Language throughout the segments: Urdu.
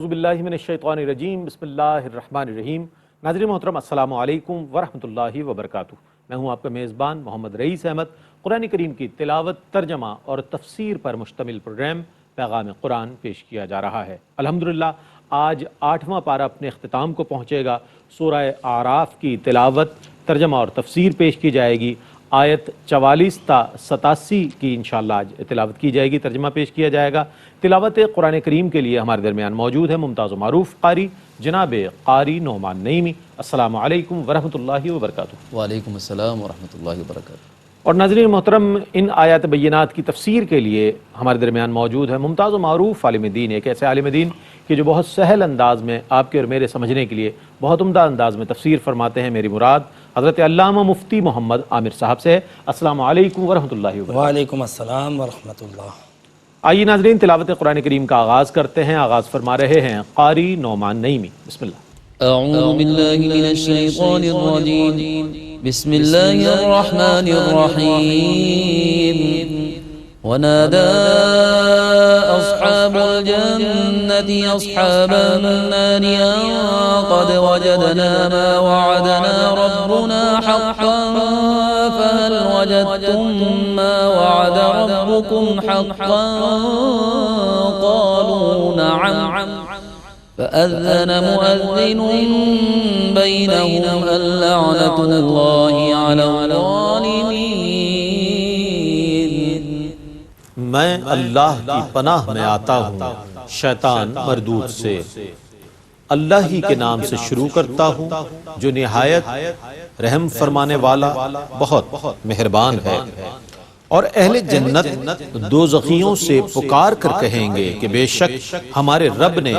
اعوذ باللہ من الشیطان الرجیم بسم اللہ الرحمن الرحیم۔ ناظرین محترم السلام علیکم ورحمۃ اللہ وبرکاتہ۔ میں ہوں آپ کا میزبان محمد رئیس احمد۔ قرآن کریم کی تلاوت، ترجمہ اور تفسیر پر مشتمل پروگرام پیغام قرآن پیش کیا جا رہا ہے۔ الحمدللہ آج 8واں پارہ اپنے اختتام کو پہنچے گا۔ سورہ اعراف کی تلاوت، ترجمہ اور تفسیر پیش کی جائے گی۔ آیت 44 تا 87 کی انشاءاللہ آج تلاوت کی جائے گی، ترجمہ پیش کیا جائے گا۔ تلاوت قرآن کریم کے لیے ہمارے درمیان موجود ہے ممتاز و معروف قاری جناب قاری نعمان نعیمی۔ السلام علیکم ورحمۃ اللہ وبرکاتہ۔ وعلیکم السلام ورحمۃ اللہ وبرکاتہ۔ اور ناظرین محترم، ان آیات بینات کی تفسیر کے لیے ہمارے درمیان موجود ہے ممتاز و معروف عالم دین، ایک ایسے عالم دین کہ جو بہت سہل انداز میں آپ کے اور میرے سمجھنے کے لیے بہت عمدہ انداز میں تفسیر فرماتے ہیں۔ میری مراد حضرت علامہ مفتی محمد عامر صاحب سے ہے۔ السلام علیکم ورحمۃ اللہ وبرکاتہ۔ وعلیکم السلام ورحمۃ اللہ۔ آئیے ناظرین تلاوت قرآن کریم کا آغاز کرتے ہیں۔ آغاز فرما رہے ہیں قاری نعمان نعیمی۔ بسم اللہ۔ اعوذ باللہ من الشیطان الرجیم، بسم اللہ الرحمن الرحیم۔ ونادى أصحاب الجنة أصحاب النار أن قد وجدنا ما وعدنا ربنا حقا فهل وجدتم ما وعد ربكم حقا قالوا نعم فأذن مؤذن بينهم اللعنة الله على الظالمين۔ میں اللہ کی پناہ میں آتا ہوں شیطان مردود سے۔ اللہ ہی کے نام سے شروع کرتا ہوں جو نہایت رحم فرمانے والا بہت مہربان ہے۔ اور اہل جنت دوزخیوں سے پکار کر کہیں گے کہ بے شک ہمارے رب نے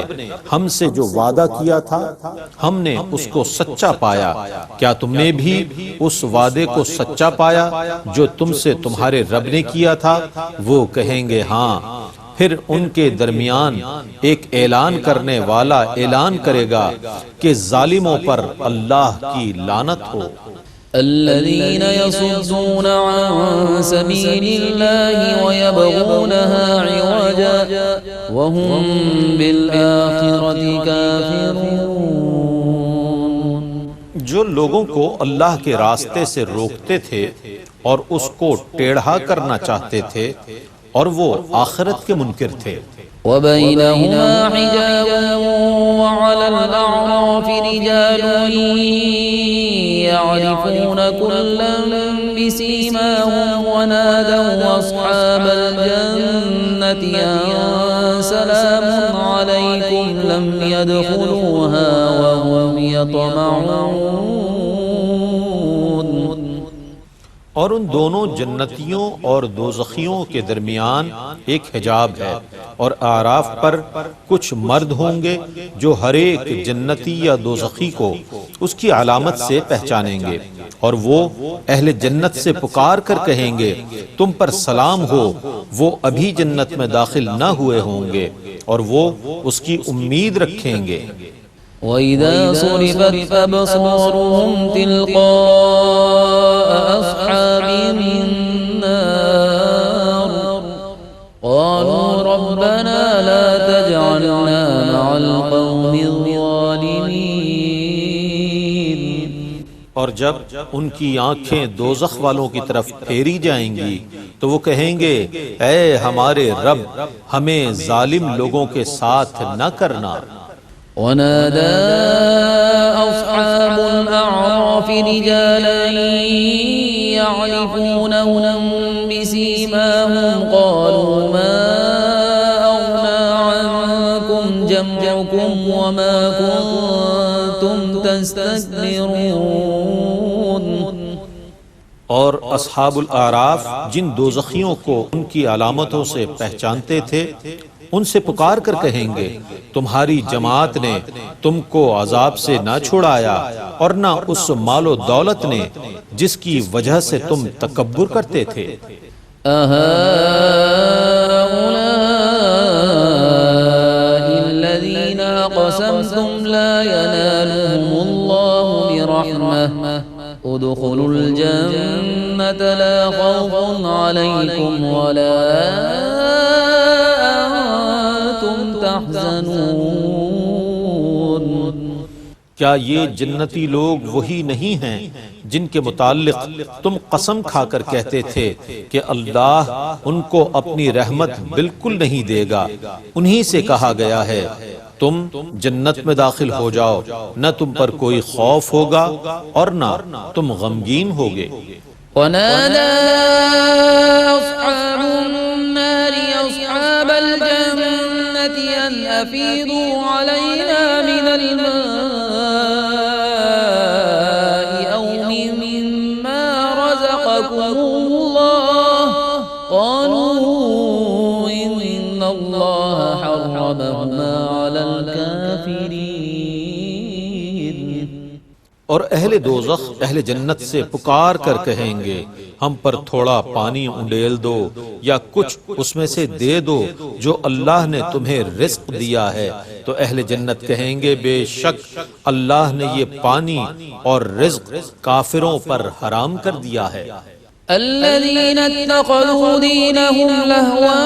ہم سے جو وعدہ کیا تھا ہم نے اس کو سچا پایا، کیا تم نے بھی اس وعدے کو سچا پایا جو تم سے تمہارے رب نے کیا تھا؟ وہ کہیں گے ہاں۔ پھر ان کے درمیان ایک اعلان کرنے والا اعلان کرے گا کہ ظالموں پر اللہ کی لعنت ہو۔ الذين يصدون عن سبيل الله ويبغونها عوجا وهم بالآخرة كافرون۔ جو لوگوں کو اللہ کے راستے سے روکتے تھے اور اس کو ٹیڑھا کرنا چاہتے تھے اور وہ آخرت کے منکر تھے۔ وبينهما حجاب وعلى الأعراف رجال يعرفون كلا بسيماهم ونادوا أصحاب الجنة أن سلام عليكم لم يدخلوها وهم يطمعون۔ اور ان دونوں جنتیوں اور دوزخیوں کے درمیان ایک حجاب ہے، اور اعراف پر کچھ مرد ہوں گے جو ہر ایک جنتی یا دوزخی کو اس کی علامت سے پہچانیں گے، اور وہ اہل جنت سے پکار کر کہیں گے تم پر سلام ہو۔ وہ ابھی جنت میں داخل نہ ہوئے ہوں گے اور وہ اس کی امید رکھیں گے۔ وَإِذَا صُرِفَتْ أَبْصَارُهُمْ تِلْقَاءَ أَصْحَابِ النَّارِ قَالُوا رَبَّنَا لَا تَجْعَلْنَا مَعَ الْقَوْمِ الظَّالِمِينَ۔ اور جب ان کی آنکھیں دوزخ والوں کی طرف پھیری جائیں گی تو وہ کہیں گے اے ہمارے رب، ہمیں ظالم لوگوں کے ساتھ نہ کرنا۔ ونادى أصحاب الأعراف رجالا يعرفونهم بسيماهم قالوا ما أغنى عنكم جمعكم وما كنتم تستكبرون۔ اور اصحاب الاعراف جن دوزخیوں کو ان کی علامتوں سے پہچانتے تھے ان سے پکار کر کہیں گے تمہاری جماعت نے تم کو عذاب سے نہ چھڑایا اور نہ اس مال و دولت نے جس کی وجہ سے تم تکبر کرتے تھے۔ أهؤلاء الذين أقسمتم لا ينالهم الله برحمة ادخلوا الجنة لا خوف عليكم ولا تحزنون۔ کیا یہ جنتی لوگ وہی نہیں ہیں جن کے متعلق تم قسم کھا کر کہتے تھے کہ اللہ ان کو اپنی رحمت بالکل نہیں دے گا؟ انہی سے کہا گیا ہے تم جنت میں داخل ہو جاؤ، نہ تم پر کوئی خوف ہوگا اور نہ تم غمگین ہوگے۔ ونادى أصحاب النار أصحاب الجنة أن أفيضوا علينا من الماء أو مما رزقكم الله قالوا إن الله حرمهما على الكافرين۔ اور اہل دوزخ اہل جنت سے پکار کر کہیں گے ہم پر تھوڑا پانی انڈیل دو یا کچھ اس میں سے دے دو جو اللہ نے تمہیں رزق دیا ہے۔ تو اہل جنت کہیں گے بے شک اللہ نے یہ پانی اور رزق کافروں پر حرام کر دیا ہے۔ الذين اتخذوا دينهم لهوا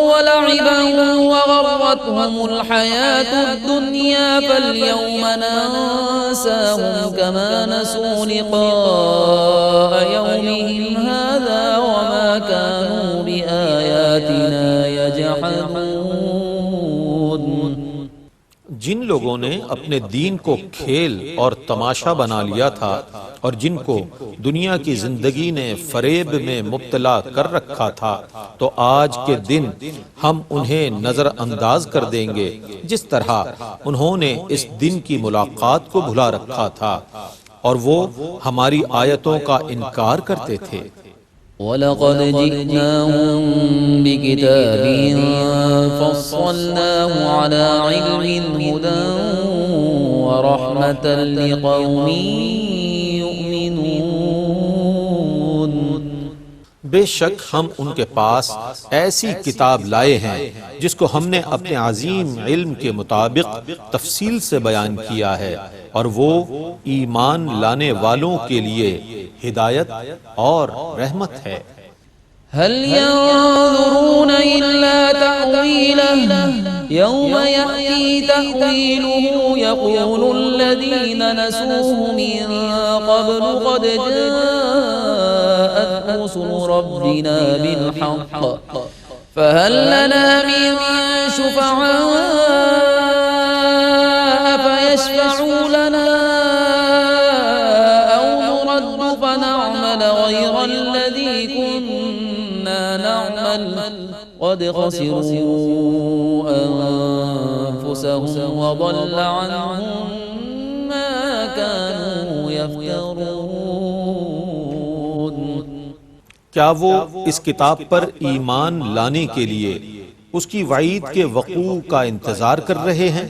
ولعبا وغرتهم الحياة الدنيا فاليوم ننساهم كما نسوا لقاء يومهم هذا وما كانوا بآياتنا يجحدون۔ جن لوگوں نے اپنے دین کو کھیل اور تماشا بنا لیا تھا اور جن کو دنیا کی زندگی نے فریب میں مبتلا کر رکھا تھا، تو آج کے دن ہم انہیں نظر انداز کر دیں گے جس طرح انہوں نے اس دن کی ملاقات کو بھلا رکھا تھا اور وہ ہماری آیتوں کا انکار کرتے تھے۔ وَلَقَدْ جِئْنَاهُمْ بِكِتَابٍ فَصَّلْنَاهُ عَلَى عِلْمٍ هُدًى وَرَحْمَةً لِقَوْمٍ يُؤْمِنُونَ۔ بے شک ہم ان کے پاس ایسی کتاب لائے ہیں جس کو ہم نے اپنے عظیم علم کے مطابق تفصیل سے بیان کیا ہے، اور وہ ایمان لانے والوں کے لیے ہدایت اور رحمت ہے۔ هل ينظرون إلا تأويله يوم يأتي تأويله يقول الذين نسوه من قبل قد جاءت رسل ربنا بالحق فهل لنا من شفعاء فيشفعوا لنا أو نرد فنعمل غير الذي كنا نعمل قد خسروا أنفسهم وضل عنهم ما كانوا يفترون۔ کیا وہ اس کتاب پر ایمان لانے کے لیے اس کی وعید کے وقوع کا انتظار کر رہے ہیں؟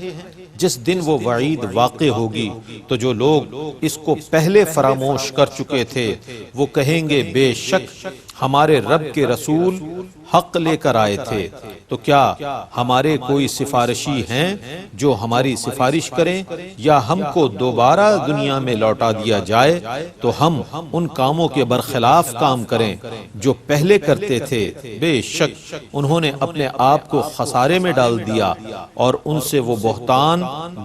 جس دن وہ وعید واقع ہوگی تو جو لوگ اس کو پہلے فراموش کر چکے تھے وہ کہیں گے بے شک ہمارے رب کے رسول حق لے کر آئے تھے، تو کیا ہمارے کوئی سفارشی ہیں جو ہماری سفارش کریں، یا ہم کو دوبارہ دنیا میں لوٹا دیا جائے تو ہم ان کاموں کے برخلاف کام کریں جو پہلے کرتے تھے؟ بے شک انہوں نے اپنے آپ کو خسارے میں ڈال دیا اور ان سے وہ بہتان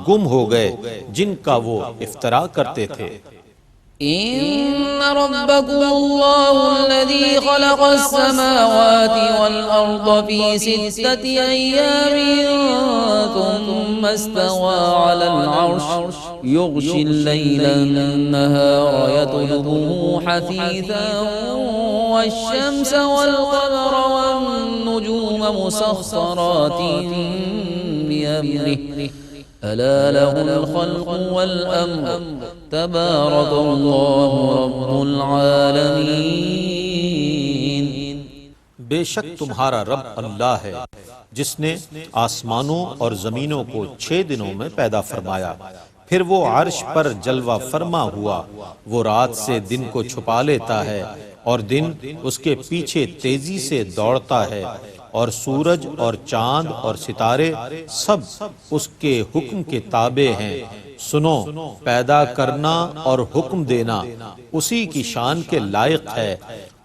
گم ہو گئے جن کا وہ افترا کرتے تھے۔ إن ربكم الله الذي خلق السماوات والأرض في 6 أيام ثم استوى على العرش يغشي الليل النهار يطلبه حثيثا والشمس والقمر والنجوم مسخرات بأمره ألا له الخلق والأمر تبارك الله رب العالمين۔ بے شک تمہارا رب اللہ ہے جس نے آسمانوں اور زمینوں کو 6 دنوں میں پیدا فرمایا، پھر وہ عرش پر جلوہ فرما ہوا، وہ رات سے دن کو چھپا لیتا ہے اور دن اس کے پیچھے تیزی سے دوڑتا ہے، اور سورج اور چاند اور ستارے سب اس کے حکم کے تابع ہیں۔ سنو، پیدا کرنا اور حکم دینا اسی کی شان کے لائق ہے۔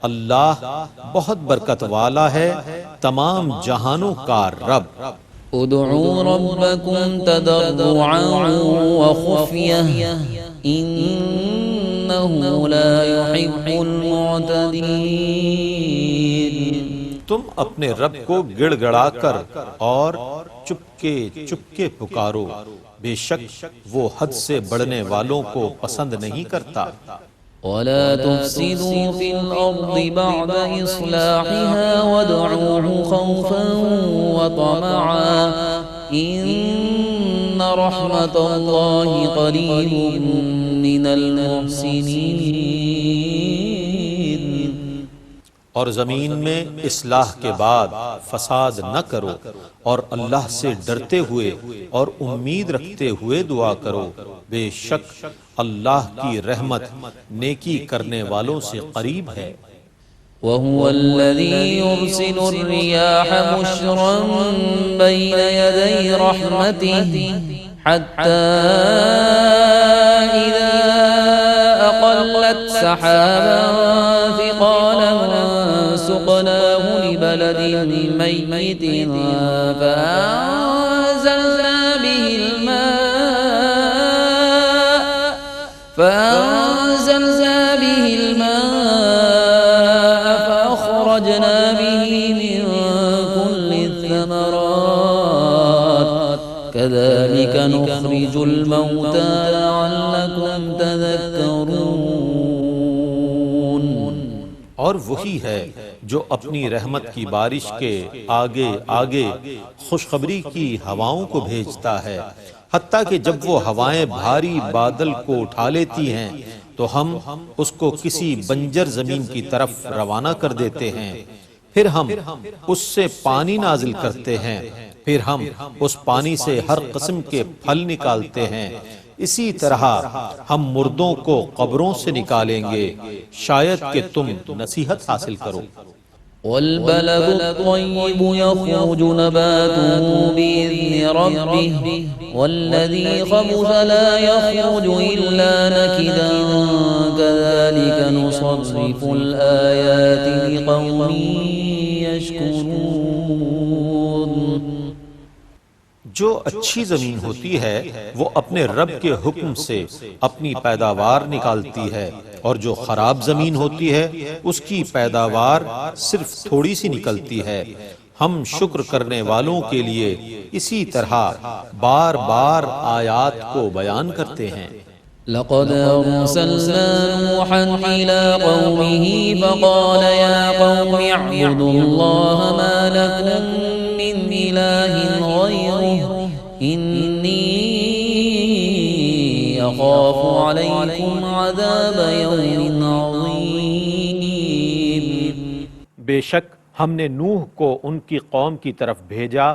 اللہ بہت برکت والا ہے، تمام جہانوں کا رب۔ ادعوا ربكم تضرعا وخفية إنه لا يحب المعتدين. تم اپنے رب کو گڑ گڑا کر اور چپکے چپکے پکارو، بے شک وہ حد سے بڑھنے والوں کو پسند نہیں کرتا. ولا تفسدوا في الأرض بعد إصلاحها وادعوه خوفا وطمعا إن رحمة الله قريب من المحسنين. اور زمین میں اصلاح کے بعد فساد نہ کرو، اور اللہ سے ڈرتے ہوئے اور امید رکھتے ہوئے دعا کرو، بے شک اللہ کی رحمت نیکی کرنے والوں سے قریب ہے. وهو الذي يرسل الرياح بشرا بين يدي رحمته حتى إذا أقلت سحابا ثقالا سقناه لبلد ميت فأنزلنا به الماء فأخرجنا به من كل الثمرات كذلك نخرج الموتى لعلكم تذكرون. اور وہی ہے جو اپنی رحمت کی بارش کے آگے آگے خوشخبری کی ہواؤں کو بھیجتا ہے، حتیٰ کہ جب وہ ہوائیں بھاری بادل کو اٹھا لیتی ہیں تو ہم اس کو کسی بنجر زمین کی طرف روانہ کر دیتے ہیں، پھر ہم اس سے پانی نازل کرتے ہیں، پھر ہم اس پانی سے ہر قسم کے پھل نکالتے ہیں. اسی طرح ہم مردوں کو قبروں سے نکالیں گے شاید کہ تم نصیحت حاصل کرو. والبلد الطيب يخرج نباته بإذن ربه والذي خبث لا يخرج إلا نكدا كذلك نصرف الآيات لقوم يشكرون. جو اچھی زمین ہوتی ہے وہ اپنے رب کے حکم سے اپنی پیداوار نکالتی ہے، اور جو خراب زمین ہوتی ہے اس کی پیداوار صرف تھوڑی سی نکلتی ہے. ہم شکر کرنے والوں کے لیے اسی طرح بار بار آیات کو بیان کرتے ہیں. لقد أرسلنا نوحا إلى قومه فقال يا قوم اعبدوا الله ما لكم من إله غيره إني أخاف عليكم عذاب يوم عظيم. بے شک ہم نے نوح کو ان کی قوم کی طرف بھیجا،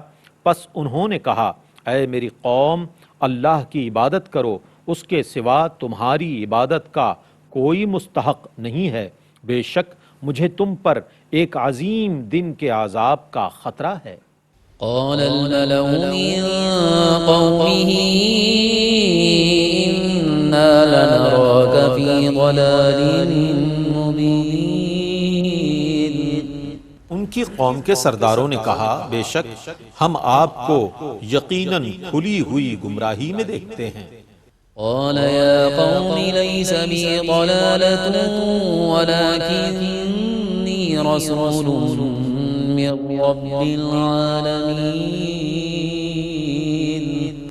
پس انہوں نے کہا اے میری قوم اللہ کی عبادت کرو، اس کے سوا تمہاری عبادت کا کوئی مستحق نہیں ہے، بے شک مجھے تم پر ایک عظیم دن کے عذاب کا خطرہ ہے. قال الملأ من قومه إنا لنراك في ضلال مبين. ان کی قوم کے سرداروں نے کہا بے شک ہم آپ کو یقیناً کھلی ہوئی گمراہی میں دیکھتے ہیں. قال يا قوم ليس بي ضلالة ولكني رسول من رب العالمين.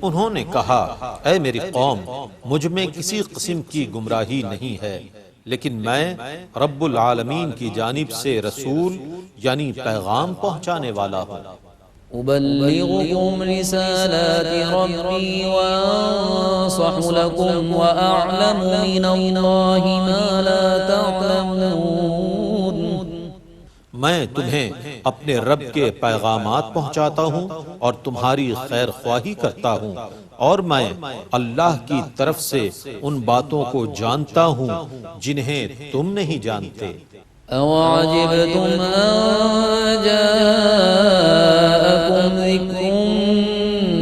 انہوں نے کہا اے میری قوم مجھ میں کسی قسم کی گمراہی نہیں ہے، لیکن میں رب العالمین کی جانب سے رسول یعنی پیغام پہنچانے والا ہوں. أبلغكم رسالات ربي وأنصح لكم وأعلم من الله ما لا تعلمون. میں تمہیں اپنے رب کے پیغامات پہنچاتا ہوں اور تمہاری خیر خواہی کرتا ہوں، اور میں اللہ کی طرف سے ان باتوں کو جانتا ہوں جنہیں تم نہیں جانتے. أَوَعَجِبْتُمْ أَنْ جَاءَكُمْ ذِكْرٌ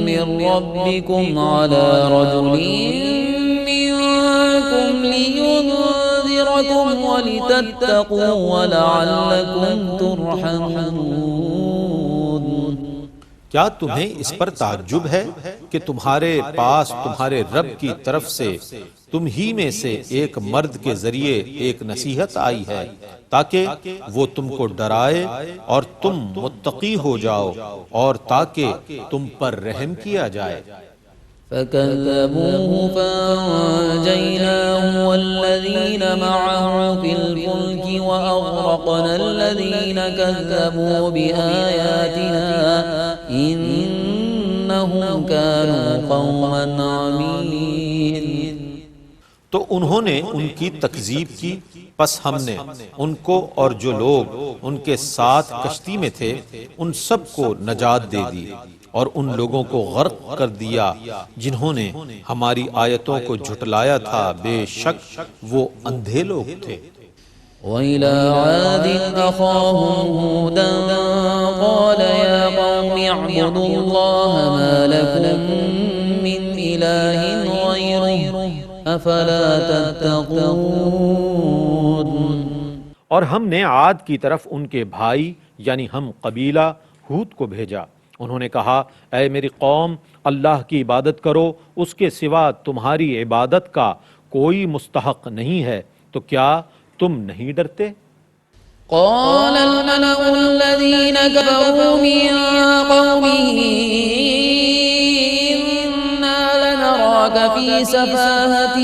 مِّن رَّبِّكُمْ عَلَى رَجُلٍ مِّنكُمْ لِيُنذِرَكُمْ وَلِتَتَّقُوا وَلَعَلَّكُمْ تُرْحَمُونَ. کیا تمہیں اس پر تعجب ہے کہ تمہارے پاس تمہارے رب کی طرف سے تم ہی میں سے ایک مرد کے ذریعے ایک نصیحت آئی ہے تاکہ وہ تم کو ڈرائے اور تم متقی ہو جاؤ اور تاکہ تم پر رحم کیا جائے۔ فكذبوه فأنجيناه والذين معه في الفلك وأغرقنا الذين كذبوا بآياتنا إنهم كانوا قوما عمين۔ تو انہوں نے ان کی تکذیب کی، پس ہم نے ان کو اور جو لوگ ان کے ساتھ کشتی میں تھے ان سب کو نجات دے دی، اور ان لوگوں کو غرق کر دیا جنہوں نے ہماری آیتوں کو جھٹلایا تھا، بے شک وہ اندھے لوگ تھے۔ وَإِلَى عَادٍ أَخَاهُمْ هُودًا قَالَ يَا قَوْمِ اعْبُدُوا اللَّهَ مَا لَكُم مِّنْ إِلَٰهٍ غَيْرُهُ أَفَلَا تَتَّقُونَ۔ اور ہم نے عاد کی طرف ان کے بھائی یعنی ہم قبیلہ ہود کو بھیجا، انہوں نے کہا اے میری قوم، اللہ کی عبادت کرو، اس کے سوا تمہاری عبادت کا کوئی مستحق نہیں ہے، تو کیا تم نہیں ڈرتے؟ قال الملأ الذين كفروا من قومه إنا لنراك في سفاهة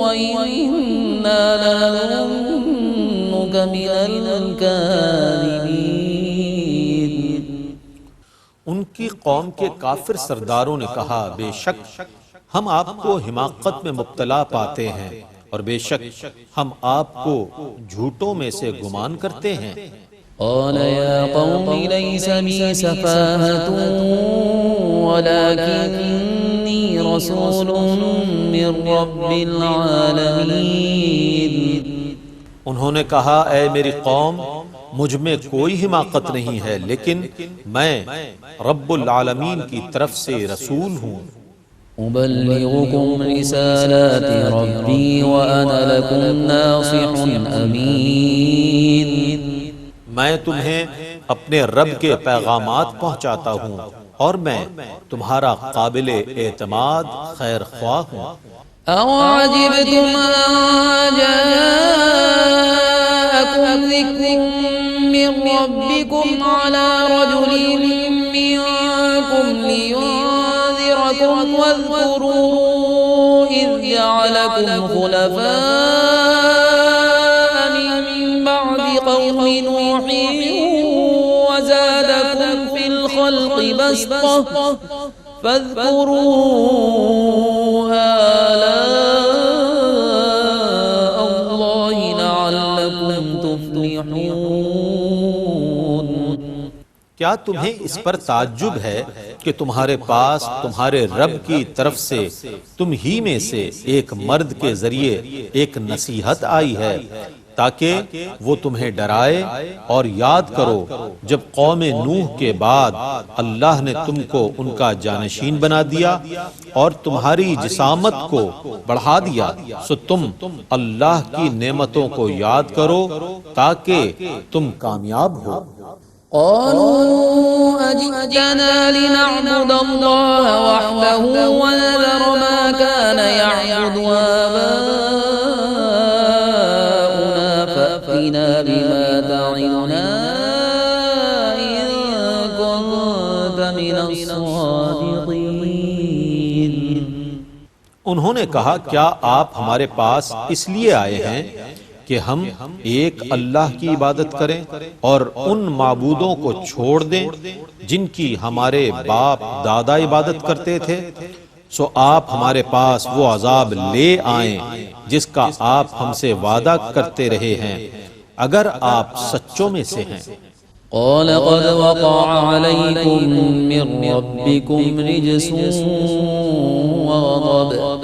وإنا لنظنك من الكاذبين۔ ان کی قوم کے کافر سرداروں نے کہا بے شک ہم آپ کو حماقت میں مبتلا پاتے ہیں، اور بے شک ہم آپ کو جھوٹوں میں سے گمان کرتے ہیں۔ قال يا قوم ليس بي سفاهة ولكني رسول من رب العالمين۔ انہوں نے کہا اے میری قوم، مجھ میں کوئی حماقت نہیں ہے، لیکن میں رب العالمین کی طرف سے رسول ہوں۔ أبلغكم رسالات ربي وأنا لكم ناصح أمين۔ میں تمہیں اپنے رب کے پیغامات پہنچاتا ہوں اور میں تمہارا قابل اعتماد خیر خواہ ہوں۔ أَوَعَجِبْتُمْ أَن جَاءَكُمْ ذِكْرٌ مِّن رَّبِّكُمْ عَلَىٰ رَجُلٍ مِّنكُمْ لِيُنذِرَكُمْ وَاذْكُرُوا إِذْ جَعَلَكُمْ خُلَفَاءَ مِن بَعْدِ قَوْمِ نُوحٍ وَزَادَكُمْ فِي الْخَلْقِ بَسْطَةً فاذكروا آلاء الله لعلكم تفلحون۔ کیا تمہیں اس پر تعجب ہے کہ تمہارے پاس تمہارے رب کی طرف سے تم ہی میں سے ایک مرد کے ذریعے ایک نصیحت آئی ہے تاکہ وہ تمہیں ڈرائے، اور یاد کرو جب قوم نوح کے بعد اللہ نے تم کو ان کا جانشین بنا دیا اور تمہاری جسامت کو بڑھا دیا، سو تم اللہ کی نعمتوں کو یاد کرو تاکہ تم کامیاب ہو۔ قالوا أجئتنا لنعبد الله وحده ونذر ما كان يعبد آباؤنا فأتنا بما تعدنا إن كنت من الصادقين۔ انہوں نے کہا کیا آپ ہمارے پاس اس لیے آئے ہیں کہ ہم ایک اللہ کی عبادت کریں اور ان معبودوں کو چھوڑ دیں جن کی ہمارے باپ دادا عبادت کرتے تھے؟ سو آپ ہمارے پاس وہ عذاب لے آئیں جس کا آپ ہم سے وعدہ کرتے رہے ہیں اگر آپ سچوں میں سے ہیں۔ قال قد وقع عليكم من ربكم رجس وغضب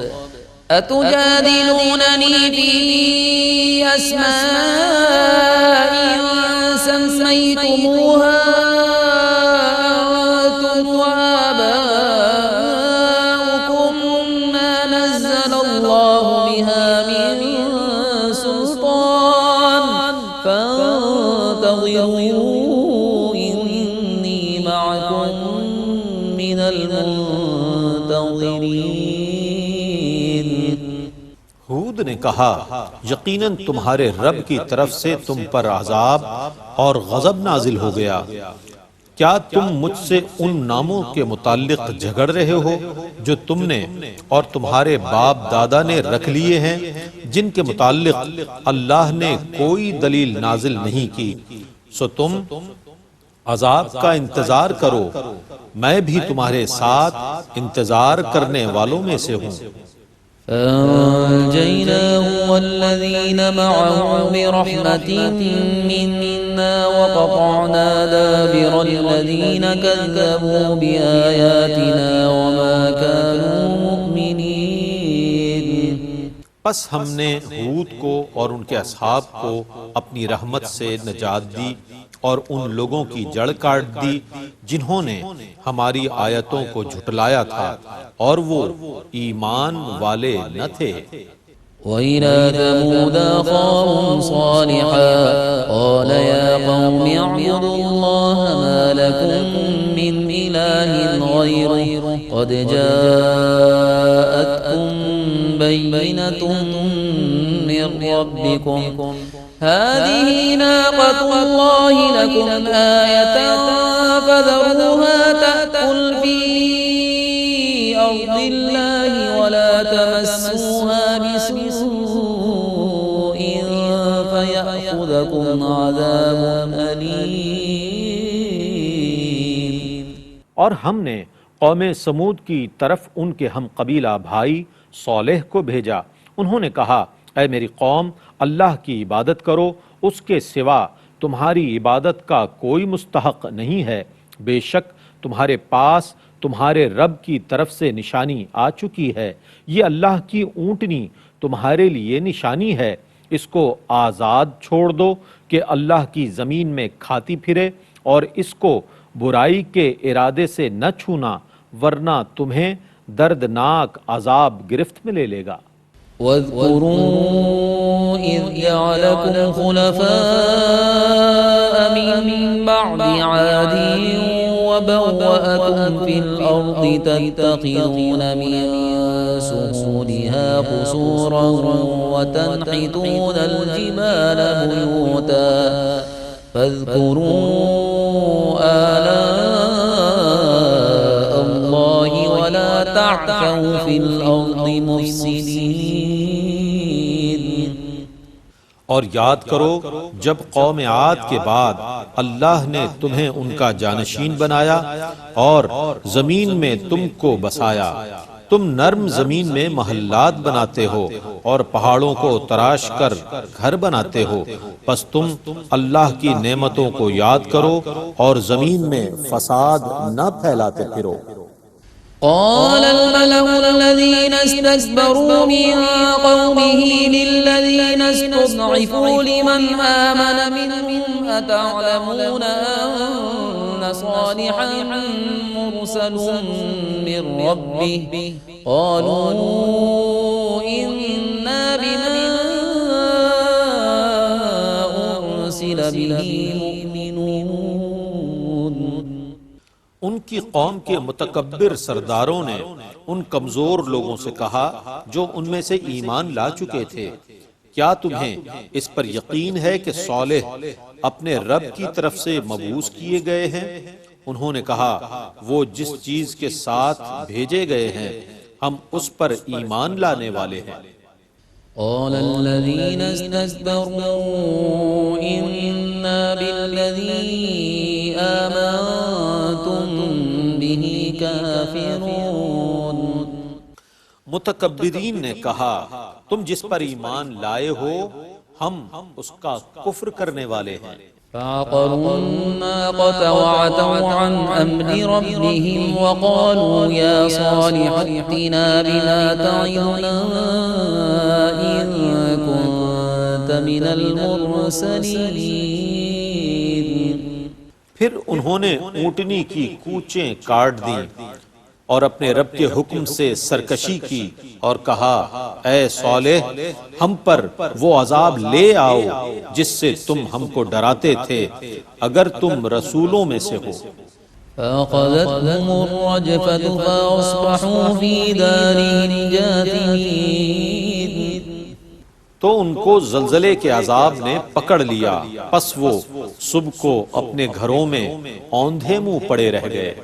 أتجادلونني في أسماء سميتموها أنتم وآباؤكم ما نزل الله بها من سلطان فانتظروا إني معكم ہود نے کہا یقیناً تمہارے رب کی طرف سے تم پر عذاب اور غضب نازل ہو گیا، کیا تم مجھ سے ان ناموں کے متعلق جھگڑ رہے ہو جو تم نے اور تمہارے باپ دادا نے رکھ لیے ہیں، جن کے متعلق اللہ نے کوئی دلیل نازل نہیں کی؟ سو تم عذاب کا انتظار کرو، میں بھی تمہارے ساتھ انتظار کرنے والوں میں سے ہوں۔ فأنجيناه والذين معه برحمة منا وقطعنا دابر الذين كذبوا بآياتنا وما كانوا مؤمنين۔ پس ہم نے ہود کو اور ان کے اصحاب کو اپنی رحمت سے نجات دی اور ان لوگوں کی جڑ کاٹ دی جنہوں نے ہماری آیتوں کو جھٹلایا تھا اور وہ ایمان والے نہ تھے۔ وإلى ثمود أخاهم صالحا قال يا قوم اعبدوا الله ما لكم من إله غيره قد جاءتكم بينة من ربكم هذه ناقة الله لكم آية فذروها تأكل في أرض الله ولا تمسوها بسوء فيأخذكم عذاب أليم۔ اور ہم نے قوم سمود کی طرف ان کے ہم قبیلہ بھائی صالح کو بھیجا، انہوں نے کہا اے میری قوم، اللہ کی عبادت کرو، اس کے سوا تمہاری عبادت کا کوئی مستحق نہیں ہے، بے شک تمہارے پاس تمہارے رب کی طرف سے نشانی آ چکی ہے، یہ اللہ کی اونٹنی تمہارے لیے نشانی ہے، اس کو آزاد چھوڑ دو کہ اللہ کی زمین میں کھاتی پھرے، اور اس کو برائی کے ارادے سے نہ چھونا ورنہ تمہیں دردناک عذاب گرفت میں لے لے گا۔ واذكروا إذ جعلكم خلفاء من بعد عاد وبوأكم في الأرض تتخذون من سهولها قصورا وتنحتون الجبال بيوتا فاذكروا آلاء الله ولا تعثوا في الأرض مفسدين۔ اور یاد کرو جب قوم عاد کے بعد اللہ نے تمہیں ان کا جانشین بنایا اور زمین میں تم کو بسایا، تم نرم زمین میں محلات بناتے ہو اور پہاڑوں کو تراش کر گھر بناتے ہو، پس تم اللہ کی نعمتوں کو یاد کرو اور زمین میں فساد نہ پھیلاتے پھرو۔ قال الملأ الذين استكبروا من قومه للذين استضعفوا لمن آمن منهم أتعلمون أن صالحا مرسل من ربه قالوا إنا بما أرسل به مؤمنون۔ ان کی قوم کے متکبر سرداروں نے ان کمزور لوگوں سے کہا جو ان میں سے ایمان لا چکے تھے، کیا تمہیں اس پر یقین ہے کہ صالح اپنے رب کی طرف سے مبعوث کیے گئے ہیں؟ انہوں نے کہا وہ جس چیز کے ساتھ بھیجے گئے ہیں ہم اس پر ایمان لانے والے ہیں۔ قال الذين استكبروا إنا بالذي آمنتم به كافرون۔ متکبرین نے کہا تم جس پر ایمان لائے ہو ہم اس کا کفر کرنے والے ہیں۔ فعقروا الناقة وعتوا عن أمر ربهم وقالوا يا صالح ائتنا بما تعدنا إن كنت من المرسلين۔ پھر انہوں نے اونٹنی کی کوچیں کاٹ دیں اور اپنے رب کے حکم سے سرکشی کی اور کہا اے صالح ہم پر وہ عذاب لے آؤ جس سے تم ہم کو ڈراتے تھے اگر تم رسولوں میں سے ہو۔ فأخذتهم الرجفة فأصبحوا في دارهم جاثمين۔ تو ان کو زلزلے کے عذاب نے پکڑ لیا، پس وہ صبح کو اپنے گھروں میں اوندھے منہ پڑے رہ گئے۔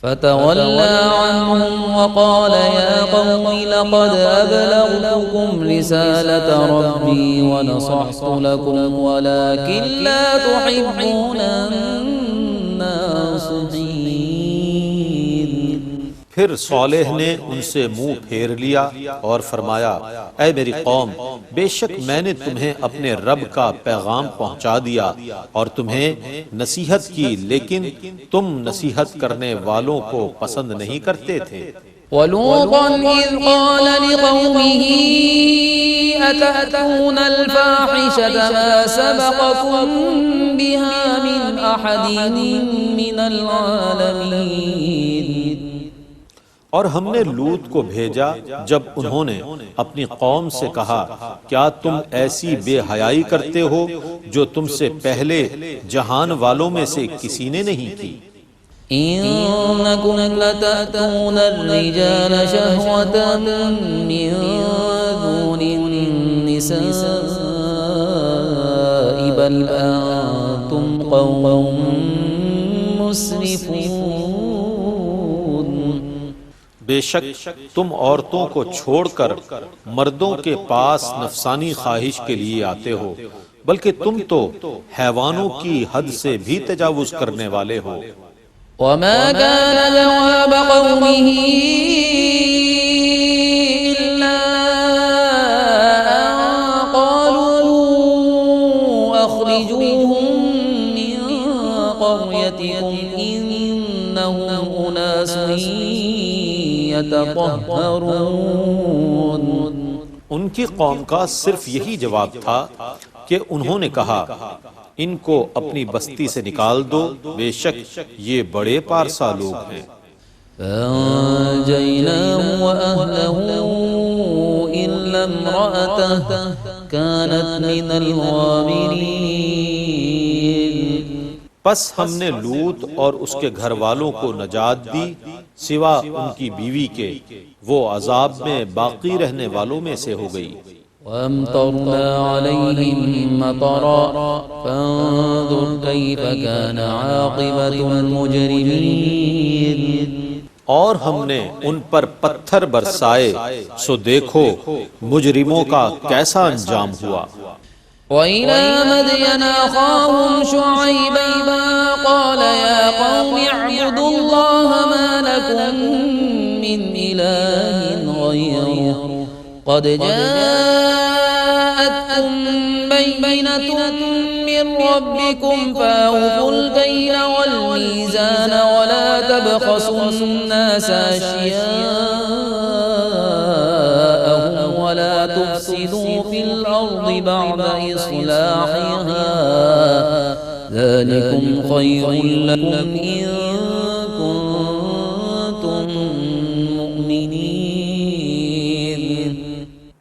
فتولى عنهم وقال يا قوم لقد أبلغتكم رسالة ربي ونصحت لكم ولكن لا تحبون الناصحين۔ پھر صالح نے ان سے منہ پھیر لیا اور فرمایا، اے میری قوم، بے شک میں نے تمہیں اپنے رب کا پیغام پہنچا دیا اور تمہیں نصیحت کی، لیکن تم نصیحت کرنے والوں کو پسند نہیں کرتے تھے۔ وَلُوطًا إِذْ قَالَ لِقَوْمِهِ أَتَأْتُونَ الْفَاحِشَةَ مَا سَبَقَكُم بِهَا مِنْ أَحَدٍ مِّنَ الْعَالَمِينَ۔ اور ہم نے لوط کو بھیجا جب انہوں نے اپنی قوم سے کہا، کیا تم ایسی بے حیائی کرتے ہو جو تم سے پہلے جہان والوں میں سے کسی نے نہیں کی؟ إِنَّكُمْ لَتَأْتُونَ الرِّجَالَ شَهْوَةً مِّن دُونِ النِّسَاءِ بَلْ أَنتُمْ قَوْمٌ مُسْرِفُونَ۔ بے شک تم عورتوں کو چھوڑ کر مردوں کے پاس نفسانی خواہش کے لیے آتے ہو، بلکہ تم تو حیوانوں کی حد سے بھی تجاوز کرنے والے ہو۔ وما كان جواب قومه إلا أن قالوا أخرجوهم من قريتكم إنهم أناس يتطهرون۔ ان کی قوم کا صرف یہی جواب تھا کہ انہوں نے کہا، ان کو اپنی بستی سے نکال دو، بے شک یہ بڑے پارسا لوگ ہیں۔ فَأَنجَيْنَاهُ وَأَهْلَهُ إِلَّا امْرَأَتَهُ كَانَتْ مِنَ الْغَابِرِينَ۔ پس ہم نے لوط اور اس کے گھر والوں کو نجات دی سوا ان کی بیوی کے، وہ عذاب میں باقی رہنے والوں میں سے ہو گئی۔ وَأَمْطَرْنَا عَلَيْهِمْ مَطَرًا فَانظُرْ كَيْفَ كَانَ عَاقِبَةُ الْمُجْرِمِينَ۔ اور ہم نے ان پر پتھر برسائے، سو دیکھو مجرموں کا کیسا انجام ہوا۔ وَإِلَى مَدْيَنَ أَخَاهُمْ شُعَيْبًا قَالَ يَا قَوْمِ اعْبُدُوا اللَّهَ مَا لَكُم مِّنْ إِلَٰهٍ غَيْرُهُ قَدْ جَاءَتْكُم بَيِّنَةٌ مِّن رَّبِّكُمْ فَأَوْفُوا الْكَيْلَ وَالْمِيزَانَ وَلَا تَبْخَسُوا النَّاسَ أَشْيَاءَهُمْ وَلَا تُفْسِدُوا فِي الْأَرْضِ بَعْدَ إِصْلَاحِهَا ذَلِكُمْ خَيْرٌ لَّكُمْ إِن كُنتُم مُّؤْمِنِينَ۔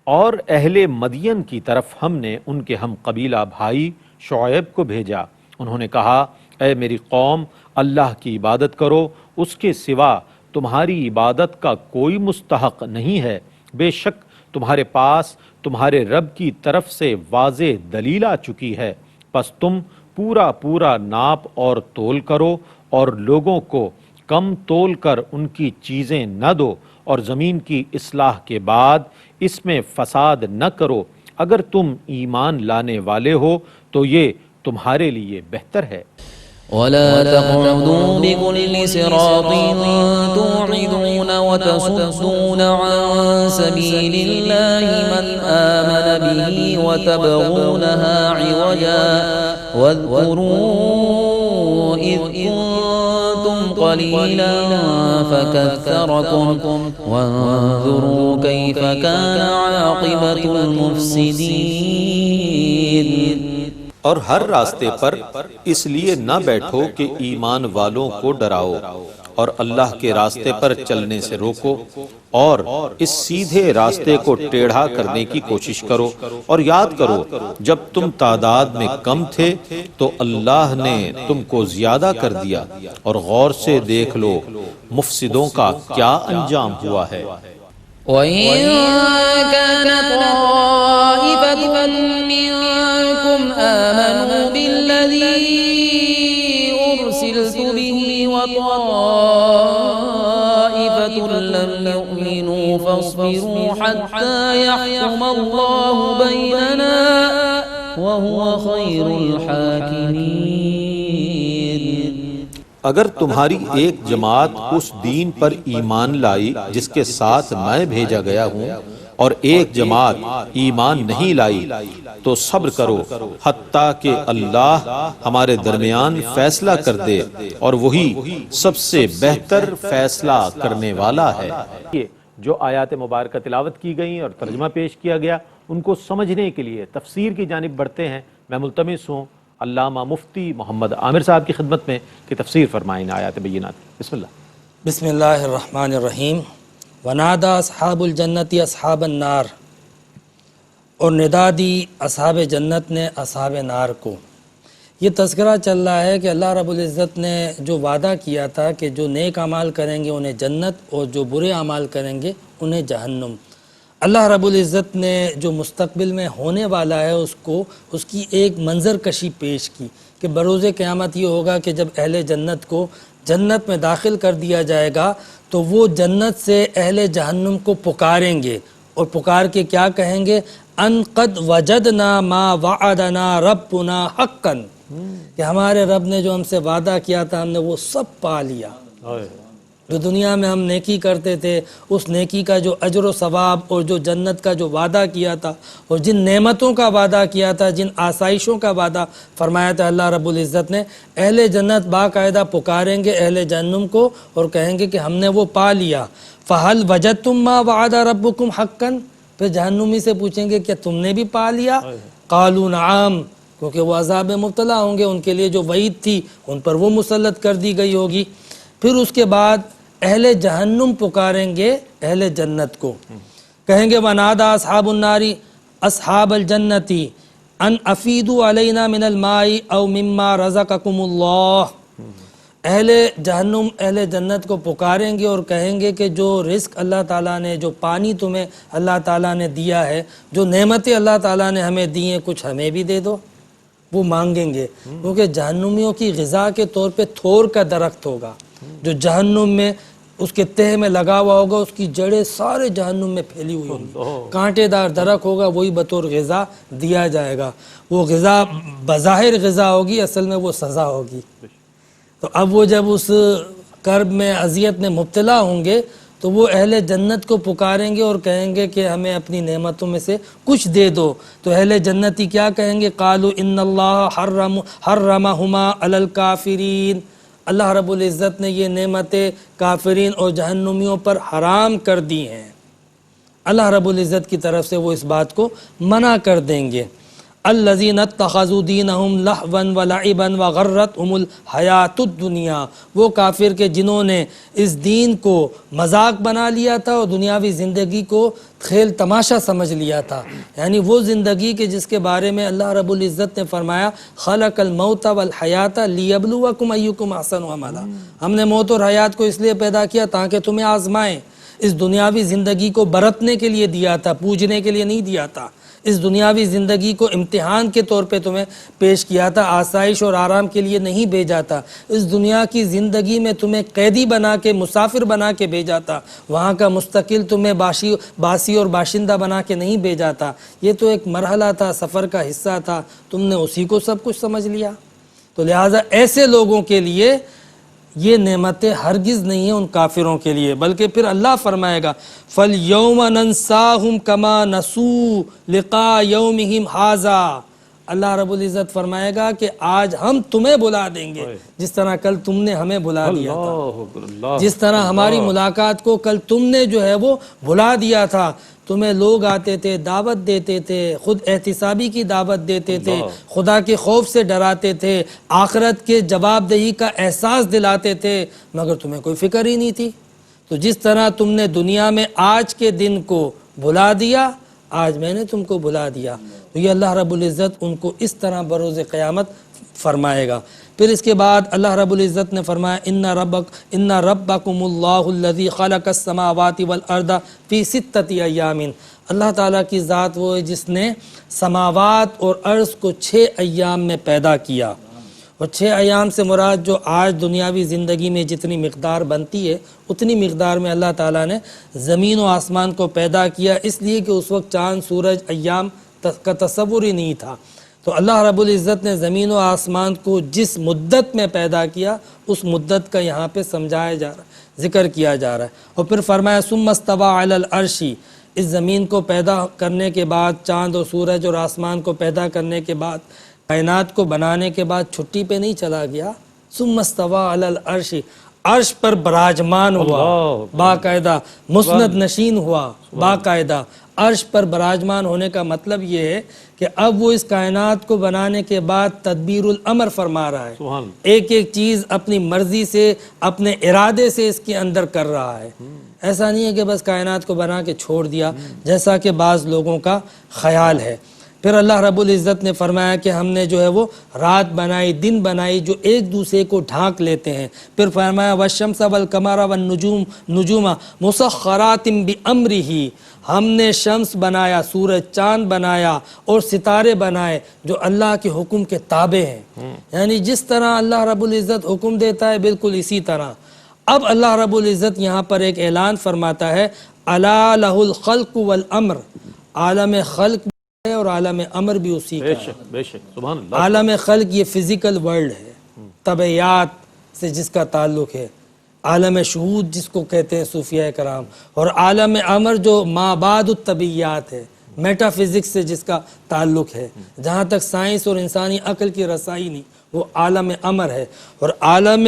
اور اہل مدین کی طرف ہم نے ان کے ہم قبیلہ بھائی شعیب کو بھیجا، انہوں نے کہا، اے میری قوم، اللہ کی عبادت کرو، اس کے سوا تمہاری عبادت کا کوئی مستحق نہیں ہے، بے شک تمہارے پاس تمہارے رب کی طرف سے واضح دلیل آ چکی ہے، پس تم پورا پورا ناپ اور تول کرو اور لوگوں کو کم تول کر ان کی چیزیں نہ دو، اور زمین کی اصلاح کے بعد اس میں فساد نہ کرو، اگر تم ایمان لانے والے ہو تو یہ تمہارے لیے بہتر ہے۔ وَلَا تَقْعُدُوا بِكُلِّ صِرَاطٍ تُوعِدُونَ وَتَصُدُّونَ عَن سَبِيلِ اللَّهِ مَنْ آمَنَ بِهِ وَتَبْغُونَهَا عِوَجًا وَاذْكُرُوا إِذْ كُنتُمْ قَلِيلًا فَكَثَّرَكُمْ وَانظُرُوا كَيْفَ كَانَ عَاقِبَةُ الْمُفْسِدِينَ۔ اور ہر راستے پر اس لیے نہ بیٹھو کہ ایمان والوں کو ڈراؤ، اور اللہ کے راستے پر چلنے سے روکو، اور اس سیدھے راستے کو ٹیڑھا کرنے کی کوشش کرو، اور یاد کرو جب تم تعداد میں کم تھے تو اللہ نے تم کو زیادہ کر دیا، اور غور سے دیکھ لو مفسدوں کا کیا انجام ہوا ہے۔ وَإِن كَانَ طَائِفَةٌ مِّنكُمْ آمَنُوا بِالَّذِي أُرْسِلْتُ بِهِ وَطَائِفَةٌ لَّمْ يُؤْمِنُوا فَاصْبِرُوا حَتَّىٰ يَحْكُمَ اللَّهُ بَيْنَنَا وَهُوَ خَيْرُ الْحَاكِمِينَ۔ اگر تمہاری ایک جماعت اس دین پر ایمان لائی جس کے ساتھ میں بھیجا گیا ہوں اور ایک جماعت ایمان نہیں لائی تو صبر کرو حتیٰ کہ اللہ ہمارے درمیان فیصلہ کر دے اور وہی سب سے بہتر فیصلہ کرنے والا ہے۔ جو آیات مبارکہ تلاوت کی گئیں اور ترجمہ پیش کیا گیا ان کو سمجھنے کے لیے تفسیر کی جانب بڑھتے ہیں۔ میں ملتمس ہوں علامہ مفتی محمد عامر صاحب کی خدمت میں کہ تفسیر فرمائیں آیات بینات۔ بسم اللہ۔ بسم اللہ الرحمن الرحیم۔ ونادى اصحاب الجنت اصحاب النار، اور ندا دی اصحاب جنت نے اصحاب نار کو۔ یہ تذکرہ چل رہا ہے کہ اللہ رب العزت نے جو وعدہ کیا تھا کہ جو نیک اعمال کریں گے انہیں جنت اور جو برے اعمال کریں گے انہیں جہنم۔ اللہ رب العزت نے جو مستقبل میں ہونے والا ہے اس کی ایک منظر کشی پیش کی کہ بروز قیامت یہ ہوگا کہ جب اہل جنت کو جنت میں داخل کر دیا جائے گا تو وہ جنت سے اہل جہنم کو پکاریں گے، اور پکار کے کیا کہیں گے؟ ان قد وجدنا ما وعدنا ربنا حقا، کہ ہمارے رب نے جو ہم سے وعدہ کیا تھا ہم نے وہ سب پا لیا۔ جو دنیا میں ہم نیکی کرتے تھے اس نیکی کا جو اجر و ثواب اور جو جنت کا جو وعدہ کیا تھا اور جن نعمتوں کا وعدہ کیا تھا، جن آسائشوں کا وعدہ فرمایا تھا اللہ رب العزت نے، اہل جنت باقاعدہ پکاریں گے اہل جہنم کو اور کہیں گے کہ ہم نے وہ پا لیا۔ فَهَلْ وَجَدْتُمْ مَا وَعَدَ رَبُّكُمْ حَقًّا، پھر جہنمی سے پوچھیں گے کیا تم نے بھی پا لیا؟ قَالُوا نَعَامْ، کیونکہ وہ عذاب میں مبتلا ہوں گے، ان کے لیے جو وعید تھی ان پر وہ مسلط کر دی گئی ہوگی۔ پھر اس کے بعد اہل جہنم پکاریں گے اہل جنت کو، کہیں گے وَنَادَى أَصْحَابُ النَّارِ أَصْحَابَ الْجَنَّةِ أَنْ أَفِيدُوا عَلَيْنَا مِنَ الْمَاءِ أَوْ مِمَّا رَزَقَكُمُ اللَّهُ، اہل جہنم اہل جنت کو پکاریں گے اور کہیں گے کہ جو رزق اللہ تعالیٰ نے، جو پانی تمہیں اللہ تعالیٰ نے دیا ہے، جو نعمتیں اللہ تعالیٰ نے ہمیں دی ہیں، کچھ ہمیں بھی دے دو۔ وہ مانگیں گے کیونکہ جہنمیوں کی غذا کے طور پہ تھور کا درخت ہوگا جو جہنم میں اس کے تہہ میں لگا ہوا ہوگا، اس کی جڑیں سارے جہنم میں پھیلی ہوئی ہوں گی، کانٹے دار درخت ہوگا، وہی بطور غذا دیا جائے گا۔ وہ غذا بظاہر غذا ہوگی، اصل میں وہ سزا ہوگی۔ تو اب وہ جب اس کرب میں اذیت میں مبتلا ہوں گے تو وہ اہل جنت کو پکاریں گے اور کہیں گے کہ ہمیں اپنی نعمتوں میں سے کچھ دے دو۔ تو اہل جنتی کیا کہیں گے؟ قالوا ان اللہ حرمہما علی الکافرین، اللہ رب العزت نے یہ نعمتیں کافرین اور جہنمیوں پر حرام کر دی ہیں۔ اللہ رب العزت کی طرف سے وہ اس بات کو منع کر دیں گے۔ الذین اتخذوا دینہم لہوا ولعبا وغرتہم الحیات الدنیا، وہ کافر کے جنہوں نے اس دین کو مذاق بنا لیا تھا اور دنیاوی زندگی کو کھیل تماشا سمجھ لیا تھا، یعنی وہ زندگی کے جس کے بارے میں اللہ رب العزت نے فرمایا خلق الموت والحیات لیبلوکم ایکم احسن عملا، ہم نے موت اور حیات کو اس لیے پیدا کیا تاکہ تمہیں آزمائیں۔ اس دنیاوی زندگی کو برتنے کے لیے دیا تھا، پوجنے کے لیے نہیں دیا تھا۔ اس دنیاوی زندگی کو امتحان کے طور پہ تمہیں پیش کیا تھا، آسائش اور آرام کے لیے نہیں بھیجا تھا۔ اس دنیا کی زندگی میں تمہیں قیدی بنا کے، مسافر بنا کے بھیجا تھا، وہاں کا مستقل تمہیں باسی اور باشندہ بنا کے نہیں بھیجا تھا۔ یہ تو ایک مرحلہ تھا، سفر کا حصہ تھا، تم نے اسی کو سب کچھ سمجھ لیا۔ تو لہٰذا ایسے لوگوں کے لیے یہ نعمتیں ہرگز نہیں ہیں ان کافروں کے لیے، بلکہ پھر اللہ فرمائے گا فَالْيَوْمَ نَنْسَاهُمْ كَمَا نَسُوا لِقَاءَ يَوْمِهِمْ هَذَا، اللہ رب العزت فرمائے گا کہ آج ہم تمہیں بلا دیں گے جس طرح کل تم نے ہمیں بلا دیا تھا، جس طرح ہماری ملاقات کو کل تم نے جو ہے وہ بلا دیا تھا۔ تمہیں لوگ آتے تھے، دعوت دیتے تھے، خود احتسابی کی دعوت دیتے تھے، خدا کے خوف سے ڈراتے تھے، آخرت کے جواب دہی کا احساس دلاتے تھے، مگر تمہیں کوئی فکر ہی نہیں تھی۔ تو جس طرح تم نے دنیا میں آج کے دن کو بھلا دیا، آج میں نے تم کو بھلا دیا۔ تو یہ اللہ رب العزت ان کو اس طرح بروز قیامت فرمائے گا۔ پھر اس کے بعد اللہ رب العزت نے فرمایا ان ربکم اللہ الذی خلق السماوات والارض فی ستۃ ایام، اللہ تعالیٰ کی ذات وہ ہے جس نے سماوات اور ارض کو 6 ایام میں پیدا کیا، اور 6 ایام سے مراد جو آج دنیاوی زندگی میں جتنی مقدار بنتی ہے اتنی مقدار میں اللہ تعالیٰ نے زمین و آسمان کو پیدا کیا، اس لیے کہ اس وقت چاند سورج ایام کا تصور ہی نہیں تھا۔ تو اللہ رب العزت نے زمین و آسمان کو جس مدت میں پیدا کیا اس مدت کا یہاں پہ سمجھایا جا رہا ہے، ذکر کیا جا رہا ہے۔ اور پھر فرمایا ثم استوى علی العرش، اس زمین کو پیدا کرنے کے بعد، چاند اور سورج اور آسمان کو پیدا کرنے کے بعد، کائنات کو بنانے کے بعد چھٹی پہ نہیں چلا گیا، ثم استوى علی العرش، عرش پر براجمان ہوا، باقاعدہ مسند نشین ہوا، باقاعدہ عرش پر براجمان ہونے کا مطلب یہ ہے کہ اب وہ اس کائنات کو بنانے کے بعد تدبیر الامر فرما رہا ہے، ایک ایک چیز اپنی مرضی سے، اپنے ارادے سے اس کے اندر کر رہا ہے۔ ایسا نہیں ہے کہ بس کائنات کو بنا کے چھوڑ دیا جیسا کہ بعض لوگوں کا خیال ہے۔ پھر اللہ رب العزت نے فرمایا کہ ہم نے جو ہے وہ رات بنائی، دن بنائی جو ایک دوسرے کو ڈھانک لیتے ہیں۔ پھر فرمایا والشمس والقمر والنجوم مسخرات بامرہ، ہم نے شمس بنایا، سورج چاند بنایا اور ستارے بنائے جو اللہ کے حکم کے تابع ہیں، یعنی جس طرح اللہ رب العزت حکم دیتا ہے بالکل اسی طرح۔ اب اللہ رب العزت یہاں پر ایک اعلان فرماتا ہے الا لہ الخلق والامر، عالم خلق بھی ہے اور عالم امر بھی اسی کا ہے۔ بے شک سبحان اللہ۔ عالم خلق یہ فزیکل ورلڈ ہے، طبعیات سے جس کا تعلق ہے، عالم شہود جس کو کہتے ہیں صوفیہ کرام، اور عالم امر جو ما بعد الطبیعیات ہے، میٹا فزکس سے جس کا تعلق ہے، جہاں تک سائنس اور انسانی عقل کی رسائی نہیں، وہ عالم امر ہے۔ اور عالم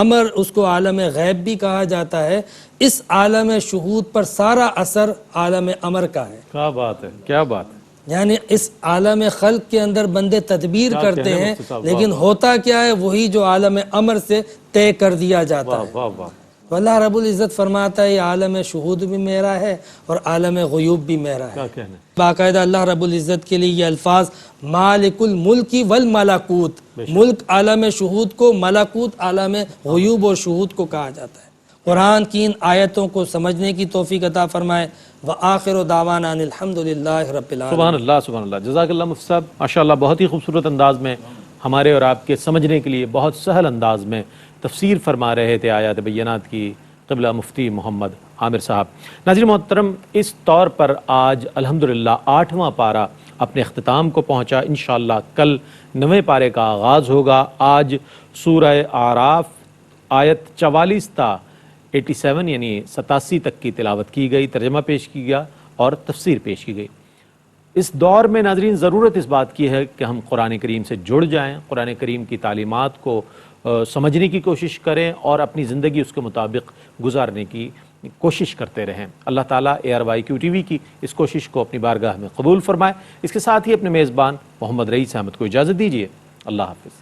امر اس کو عالم غیب بھی کہا جاتا ہے۔ اس عالم شہود پر سارا اثر عالم امر کا ہے۔ کیا بات ہے، کیا بات ہے۔ یعنی اس عالم خلق کے اندر بندے تدبیر کرتے ہیں، لیکن ہوتا کیا ہے وہی جو عالم امر سے طے کر دیا جاتا ہے۔ واہ واہ۔ تو اللہ رب العزت فرماتا ہے یہ عالم شہود بھی میرا ہے اور عالم غیوب بھی میرا ہے۔ کیا کہنا ہے۔ باقاعدہ اللہ رب العزت کے لیے یہ الفاظ مالک الملک والملکوت، ملک عالم شہود کو، ملکوت عالم غیوب اور شہود کو کہا جاتا ہے۔ قرآن کی ان آیتوں کو سمجھنے کی توفیق عطا فرمائے۔ وآخر دعوانا ان الحمدللہ رب العالمین۔ سبحان اللہ سبحان اللہ۔ جزاک اللہ مفتی صاحب، ماشاءاللہ بہت ہی خوبصورت انداز میں ہمارے اور آپ کے سمجھنے کے لیے بہت سہل انداز میں تفسیر فرما رہے تھے آیات بینات کی قبلہ مفتی محمد عامر صاحب۔ ناظرین محترم، اس طور پر آج الحمدللہ 8واں پارہ اپنے اختتام کو پہنچا۔ انشاءاللہ کل 9ویں پارے کا آغاز ہوگا۔ آج سورہ اعراف آیت 44 تا 87 یعنی 87 تک کی تلاوت کی گئی، ترجمہ پیش کی گیا اور تفسیر پیش کی گئی۔ اس دور میں ناظرین ضرورت اس بات کی ہے کہ ہم قرآن کریم سے جڑ جائیں، قرآن کریم کی تعلیمات کو سمجھنے کی کوشش کریں اور اپنی زندگی اس کے مطابق گزارنے کی کوشش کرتے رہیں۔ اللہ تعالیٰ ARYQ TV کی اس کوشش کو اپنی بارگاہ میں قبول فرمائے۔ اس کے ساتھ ہی اپنے میزبان محمد رئیس احمد کو اجازت دیجیے۔ اللہ حافظ۔